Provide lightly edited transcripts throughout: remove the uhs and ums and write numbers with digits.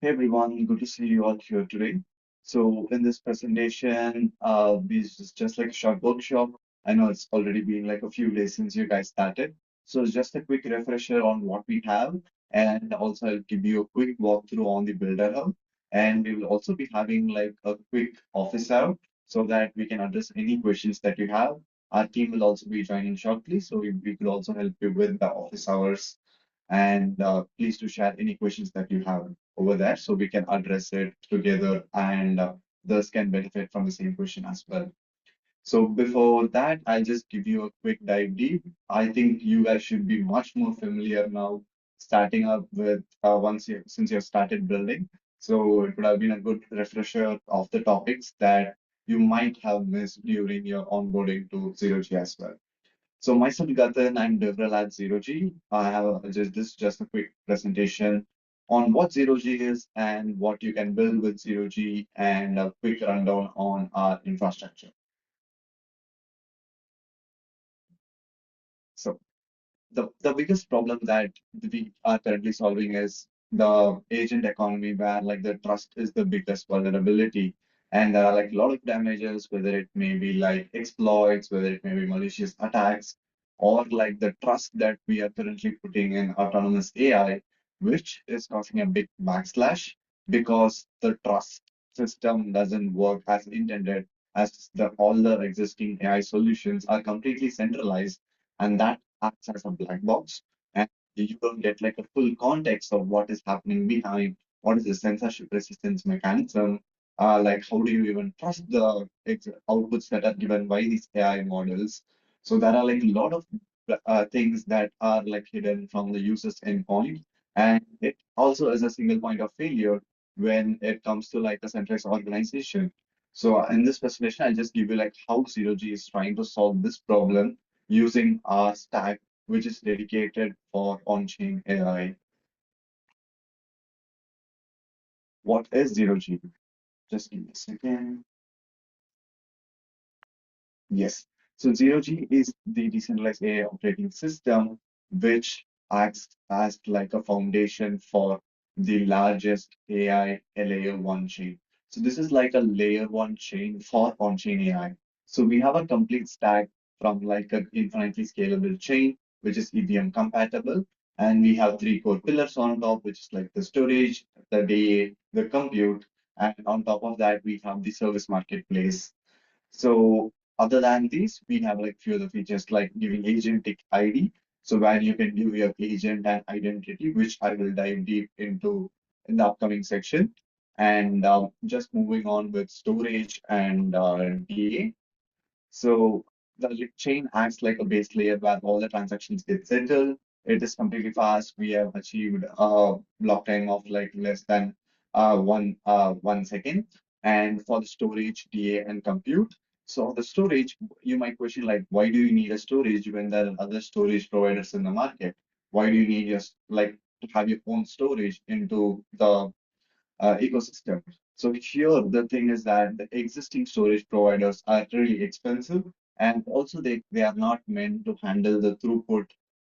Hey everyone, good to see you all here today. So in this presentation, just like a short workshop. I know it's already been like a few days since you guys started. So it's just a quick refresher on what we have, and also I'll give you a quick walkthrough on the Builder Hub. And we will also be having like a quick office hour so that we can address any questions that you have. Our team will also be joining shortly, so we could also help you with the office hours. And please do share any questions that you have over there so we can address it together and thus can benefit from the same question as well. So before that, I'll just give you a quick dive deep. I think you guys should be much more familiar now starting up with since you've started building. So it would have been a good refresher of the topics that you might have missed during your onboarding to Zero G as well. So myself, Gathin, I'm DevRel at Zero G. I have just a quick presentation on what Zero G is and what you can build with Zero G and a quick rundown on our infrastructure. So the biggest problem that we are currently solving is the agent economy, where like the trust is the biggest vulnerability. And there are like a lot of damages, whether it may be like exploits, whether it may be malicious attacks, or like the trust that we are currently putting in autonomous AI, which is causing a big backslash because the trust system doesn't work as intended, as all the existing AI solutions are completely centralized, and that acts as a black box, and you don't get like a full context of what is happening behind, what is the censorship resistance mechanism, like how do you even trust the outputs that are given by these AI models. So there are like a lot of things that are like hidden from the user's endpoint, and it also is a single point of failure when it comes to like a centralized organization. So in this presentation, I'll just give you like how Zero G is trying to solve this problem using our stack, which is dedicated for on-chain AI. What is Zero G? Just give me a second. Yes. So Zero G is the decentralized AI operating system, which acts as like a foundation for the largest AI layer one chain. So this is like a layer one chain for on-chain AI. So we have a complete stack from like an infinitely scalable chain, which is EVM compatible. And we have three core pillars on top, which is like the storage, the DA, the compute. And on top of that, we have the service marketplace. So other than these, we have like few other features like giving agentic ID. So where you can give your agent and identity, which I will dive deep into in the upcoming section. And just moving on with storage and DA. So the chain acts like a base layer where all the transactions get settled. It is completely fast. We have achieved a block time of like less than 1 second. And for the storage, DA, and compute. So the storage, you might question like, why do you need a storage when there are other storage providers in the market? Why do you need just like to have your own storage into the ecosystem? So here the thing is that the existing storage providers are really expensive, and also they are not meant to handle the throughput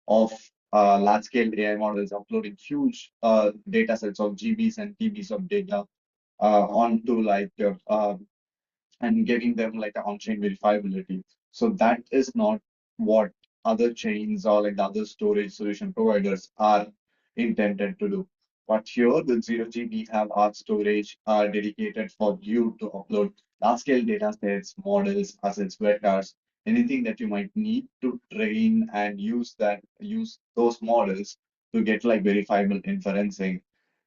of large scale AI models uploading huge data sets of GBs and TBs of data onto like and giving them like an on-chain verifiability. So that is not what other chains or like the other storage solution providers are intended to do. But here with Zero G, we have our storage dedicated for you to upload large-scale data sets, models, assets, vectors, anything that you might need to train and use those models to get like verifiable inferencing.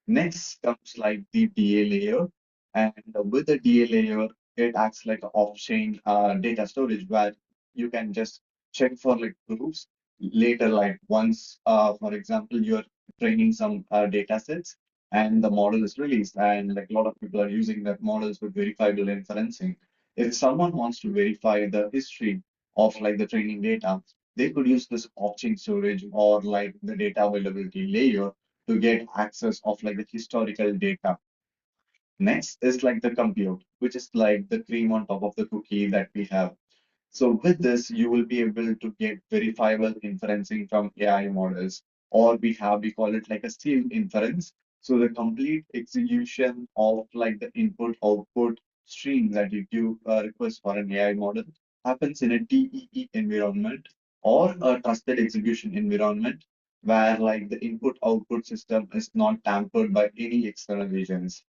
Next comes like the DA layer. And with the DA layer, it acts like an off-chain data storage where you can just check for like proofs later, like once, for example, you're training some data sets and the model is released, and like a lot of people are using that models with verifiable inferencing. If someone wants to verify the history of like the training data, they could use this off-chain storage or like the data availability layer to get access of like the historical data. Next is like the compute, which is like the cream on top of the cookie that we have. So with this, you will be able to get verifiable inferencing from AI models, or we call it like a sealed inference. So the complete execution of like the input output stream that you give request for an AI model happens in a DEE environment or a trusted execution environment where like the input output system is not tampered by any external agents.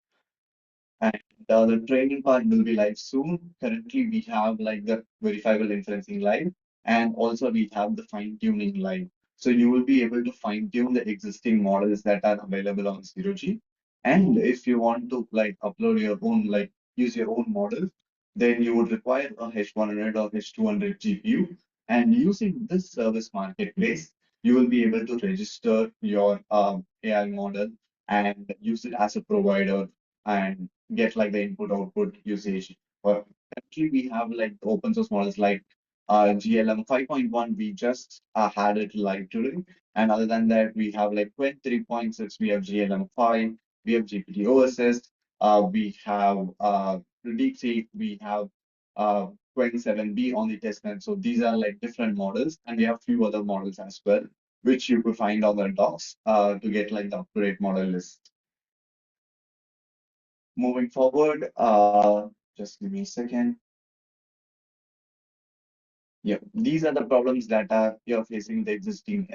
And the training part will be live soon. Currently, we have like the verifiable inferencing live, and also we have the fine tuning live. So you will be able to fine tune the existing models that are available on Zero G. And if you want to like upload your own, like use your own model, then you would require a H100 or H200 GPU. And using this service marketplace, you will be able to register your AI model and use it as a provider and get like the input output usage. But actually, we have like open source models like GLM 5.1. We just had it live today. And other than that, we have like 23.6. We have GLM 5. We have GPT-OSS. We have DeepSeek. We have uh, 27B on the testnet. So these are like different models, and we have few other models as well, which you could find on the docs to get like the up-to-date model list. Moving forward, just give me a second. Yeah, these are the problems that are you're facing the existing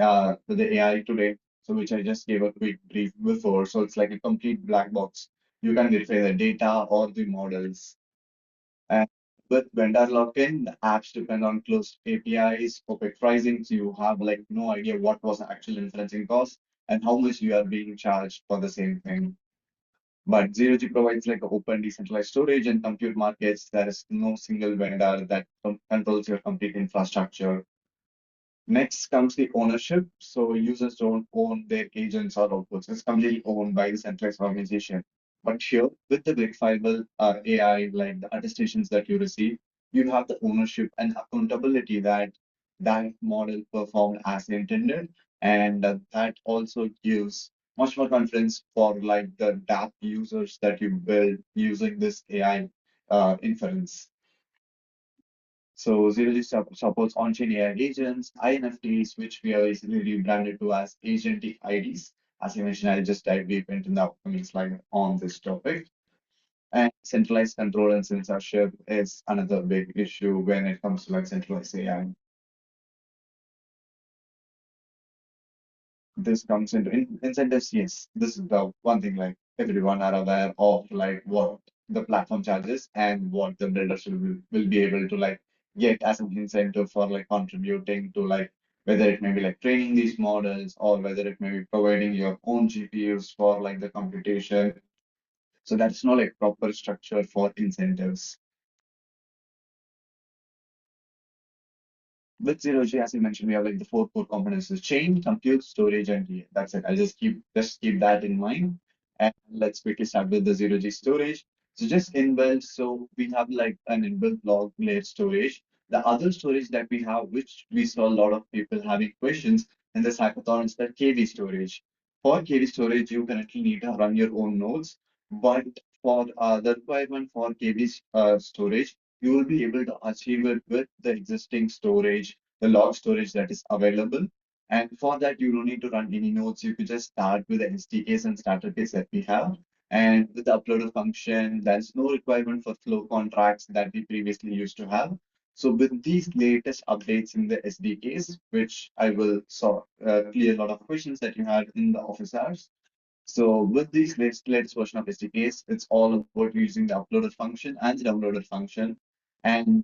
with the AI today. So which I just gave a quick brief before. So it's like a complete black box. You can verify the data or the models. And with vendor lock-in, the apps depend on closed APIs, opaque pricing. So you have like no idea what was the actual inferencing cost and how much you are being charged for the same thing. But Zero-G provides like open decentralized storage and compute markets. There is no single vendor that controls your complete infrastructure. Next comes the ownership. So users don't own their agents or outputs. It's completely owned by the centralized organization. But here, with the verifiable AI, like the attestations that you receive, you have the ownership and accountability that that model performed as intended, and that also gives much more confidence for like the DApp users that you build using this AI inference. So Zero-G supports on-chain AI agents, INFTs, which we have recently rebranded to as Agentic IDs. As I mentioned, I'll just dive deep into the upcoming slide on this topic. And centralized control and censorship is another big issue when it comes to like centralized AI. This comes into incentives. Yes, this is the one thing like everyone are aware of like what the platform charges and what the builders will be able to like get as an incentive for like contributing to like whether it may be like training these models or whether it may be providing your own GPUs for like the computation. So that's not like proper structure for incentives. With zero G, as you mentioned, we have like the four core components: the chain, compute, storage, and DA. That's it. I'll just keep that in mind. And let's quickly start with the zero G storage. So just inbuilt, so we have like an inbuilt log layer storage. The other storage that we have, which we saw a lot of people having questions in this hackathon, is the KV storage. For KV storage, you currently need to run your own nodes, but for the requirement for KV storage, you will be able to achieve it with the existing storage, the log storage that is available. And for that, you don't need to run any nodes. You could just start with the SDKs and starter kits that we have. And with the uploader function, there's no requirement for flow contracts that we previously used to have. So with these latest updates in the SDKs, which I will clear a lot of questions that you had in the office hours, so with these latest version of SDKs, it's all about using the uploader function and the downloader function. And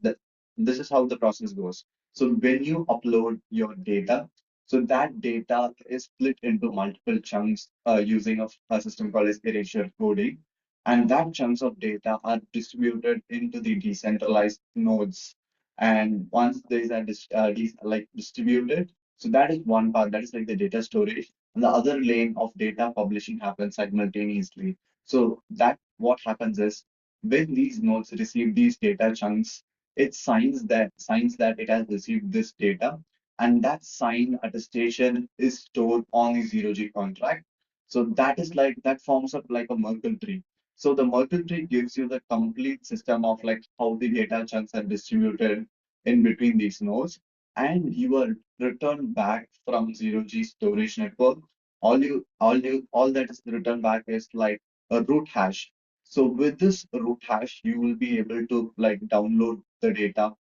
this is how the process goes. So when you upload your data, so that data is split into multiple chunks using a system called as erasure coding. And that chunks of data are distributed into the decentralized nodes. And once these are distributed, so that is one part, that is like the data storage, and the other lane of data publishing happens simultaneously. So that what happens is when these nodes receive these data chunks, it signs that it has received this data, and that sign attestation is stored on the zero G contract. So that is like that forms up like a Merkle tree. So the Merkle tree gives you the complete system of like how the data chunks are distributed in between these nodes, and you are returned back from zero G storage network All that is returned back is like a root hash. So with this root hash, you will be able to like download the data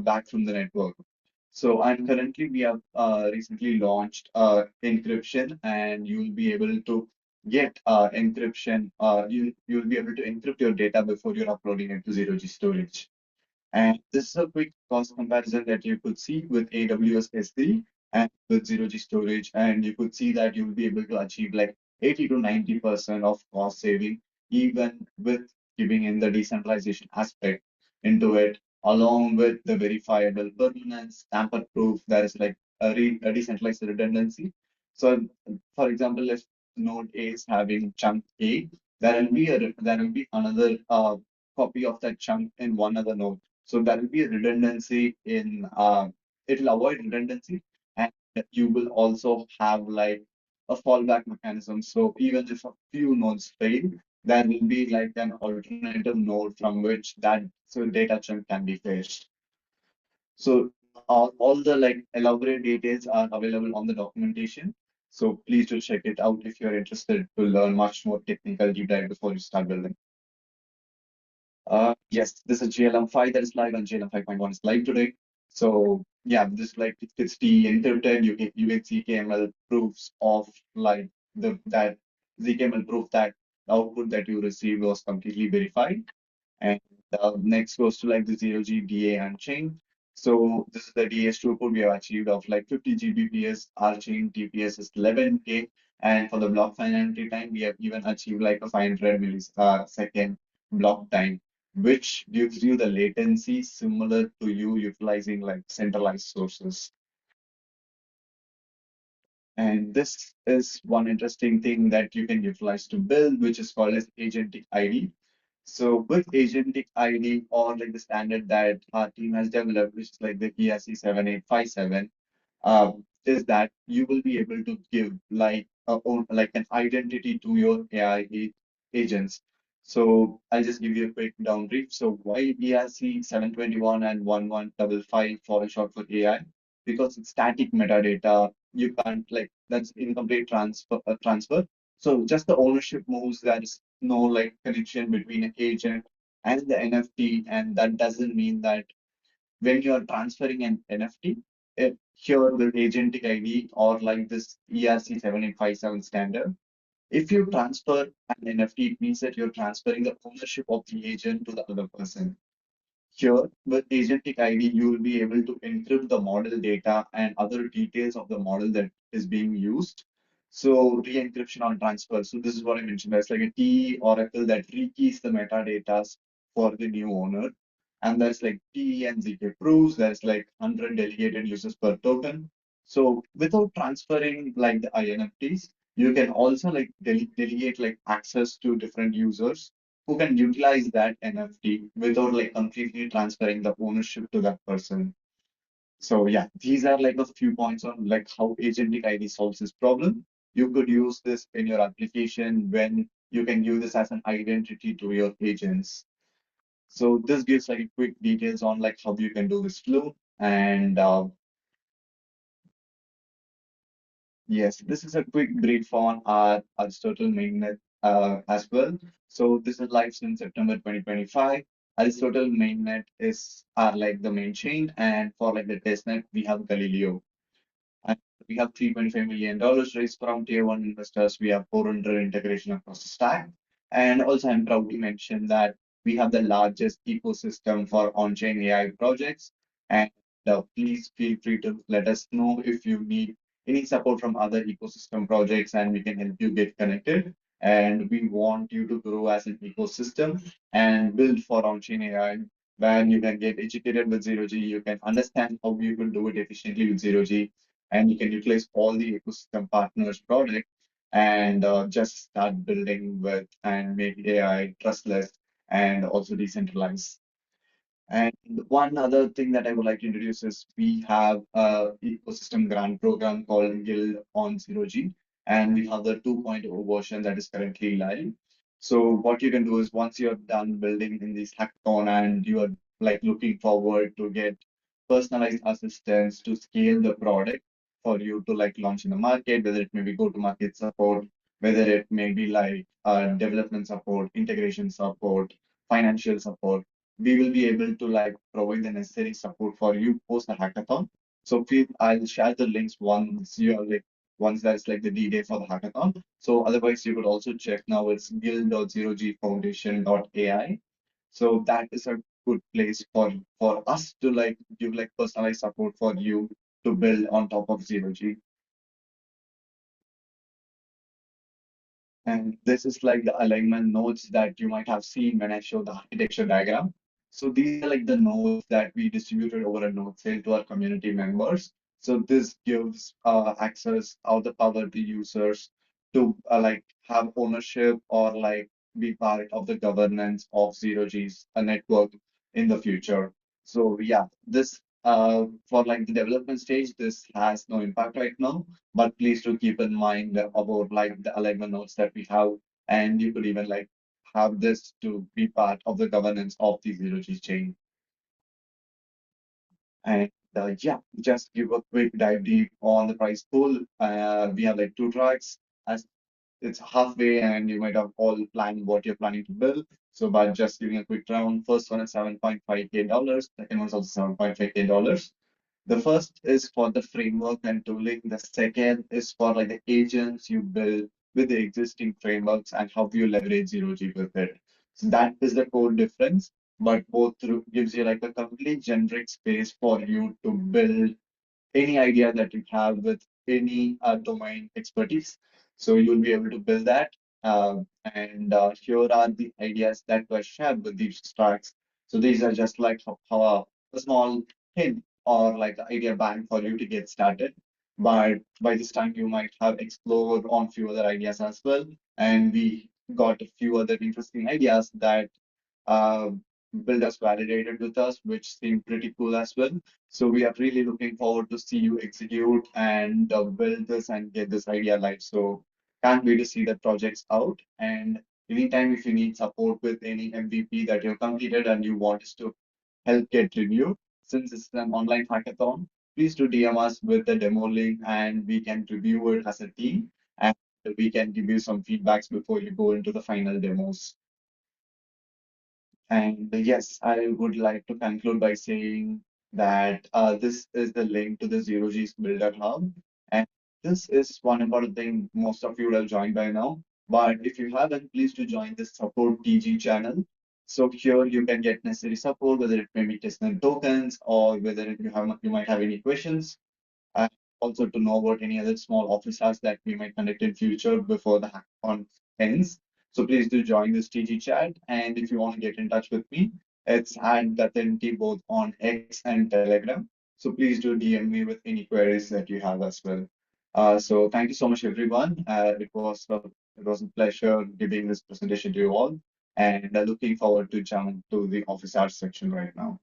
back from the network. So, and currently we have recently launched encryption, and you will be able to get encryption. You'll be able to encrypt your data before you're uploading it to zero G storage. And this is a quick cost comparison that you could see with AWS S3 and with zero G storage. And you could see that you'll be able to achieve like 80 to 90% of cost saving, even with giving in the decentralization aspect into it, along with the verifiable permanence, tamper proof. There is like a decentralized redundancy. So, for example, if node A is having chunk A, there will be another copy of that chunk in one other node. So there will be a redundancy in it will avoid redundancy, and you will also have like a fallback mechanism. So even if a few nodes fail, there will be like an alternative node from which that so data chunk can be fetched. So all the like elaborate details are available on the documentation. So please do check it out if you're interested to learn much more technical deep dive before you start building. Yes, this is GLM5 that is live, and GLM 5.1 is live today. So yeah, this like it's the encrypted. You get ZKML proofs of like the that ZKML proof that the output that you received was completely verified. And next goes to like the 0G DA and chain. So this is the DA throughput we have achieved of like 50 Gbps. Our chain TPS is 11K. And for the block finality time, we have even achieved like a 500 millisecond block time, which gives you the latency similar to you utilizing like centralized sources. And this is one interesting thing that you can utilize to build, which is called as Agentic ID. So with Agentic ID, or like the standard that our team has developed, which is like the ERC 7857, is that you will be able to give like like an identity to your agents. So I'll just give you a quick down brief. So why ERC 721 and 1155 fall short for AI? Because it's static metadata. You can't like that's incomplete transfer. So just the ownership moves. There is no like connection between an agent and the NFT, and that doesn't mean that when you are transferring an NFT, here with agentic ID or like this ERC 7857 standard, if you transfer an NFT, it means that you're transferring the ownership of the agent to the other person. Here, with Agentic ID, you will be able to encrypt the model data and other details of the model that is being used. So, re-encryption on transfer. So, this is what I mentioned. There's like a T oracle that rekeys the metadata for the new owner. And there's like T and ZK proofs. There's like 100 delegated users per token. So, without transferring like the INFTs, you can also like delegate like access to different users who can utilize that NFT without like completely transferring the ownership to that person. So yeah, these are like a few points on like how agentic ID solves this problem. You could use this in your application when you can use this as an identity to your agents. So this gives like a quick details on like how you can do this flow. And yes, this is a quick brief on our Aristotle mainnet as well. So this is live since September 2025. Aristotle mainnet is like the main chain, and for like the testnet, we have Galileo. And we have $325 million raised from tier one investors. We have 400 integration across the stack. And also, I'm proud to mention that we have the largest ecosystem for on-chain AI projects. And please feel free to let us know if you need any support from other ecosystem projects, and we can help you get connected. And we want you to grow as an ecosystem and build for on-chain AI, where you can get educated with zero G, you can understand how you can do it efficiently with zero G, and you can utilize all the ecosystem partners product and just start building with and make AI trustless and also decentralized. And one other thing that I would like to introduce is we have a ecosystem grant program called Guild on Zero G, and we have the 2.0 version that is currently live. So what you can do is once you're done building in this hackathon and you are like looking forward to get personalized assistance to scale the product, for you to like launch in the market, whether it may be go-to-market support, whether it may be like development support, integration support, financial support. We will be able to like provide the necessary support for you post the hackathon. So please, I'll share the links once you are like once that's like the D-Day for the hackathon. So otherwise, you could also check now it's guild.0gfoundation.ai. So that is a good place for us to like give like personalized support for you to build on top of zero G. And this is like the alignment nodes that you might have seen when I showed the architecture diagram. So these are like the nodes that we distributed over a node sale to our community members. So this gives access or the power to users to like have ownership or like be part of the governance of zero G's a network in the future. So yeah, this for like the development stage, this has no impact right now, but please do keep in mind about like the alignment nodes that we have, and you could even like have this to be part of the governance of the zero G chain. And yeah, just give a quick dive deep on the price pool. We have like two tracks as it's halfway, and you might have all planned what you're planning to build. So by just giving a quick round, first one is $7.5K, second one's also $7.5K. The first is for the framework and tooling. The second is for like the agents you build with the existing frameworks and how you leverage zero G with it. So that is the core difference. But both through gives you like a complete generic space for you to build any idea that you have with any domain expertise. So you'll be able to build that. And here are the ideas that were shared with these tracks. So these are just like how a small hint or like the idea bank for you to get started. But by this time, you might have explored on few other ideas as well. And we got a few other interesting ideas that uh, builders validated with us, which seemed pretty cool as well. So we are really looking forward to see you execute and build this and get this idea live. So can't wait to see the projects out. And anytime if you need support with any MVP that you've completed and you want us to help get reviewed, since it's an online hackathon, please do DM us with the demo link and we can review it as a team and we can give you some feedbacks before you go into the final demos. And yes, I would like to conclude by saying that this is the link to the Zero G's Builder Hub. And this is one important thing most of you would have joined by now. But if you haven't, please do join the support TG channel. So here you can get necessary support, whether it may be testnet tokens or whether you might have any questions, and also to know about any other small office hours that we might conduct in future before the hackathon ends. So please do join this TG chat. And if you want to get in touch with me, it's at Gathin T both on X and Telegram. So please do DM me with any queries that you have as well. So thank you so much, everyone. It was a pleasure giving this presentation to you all, and looking forward to jump to the office hours section right now.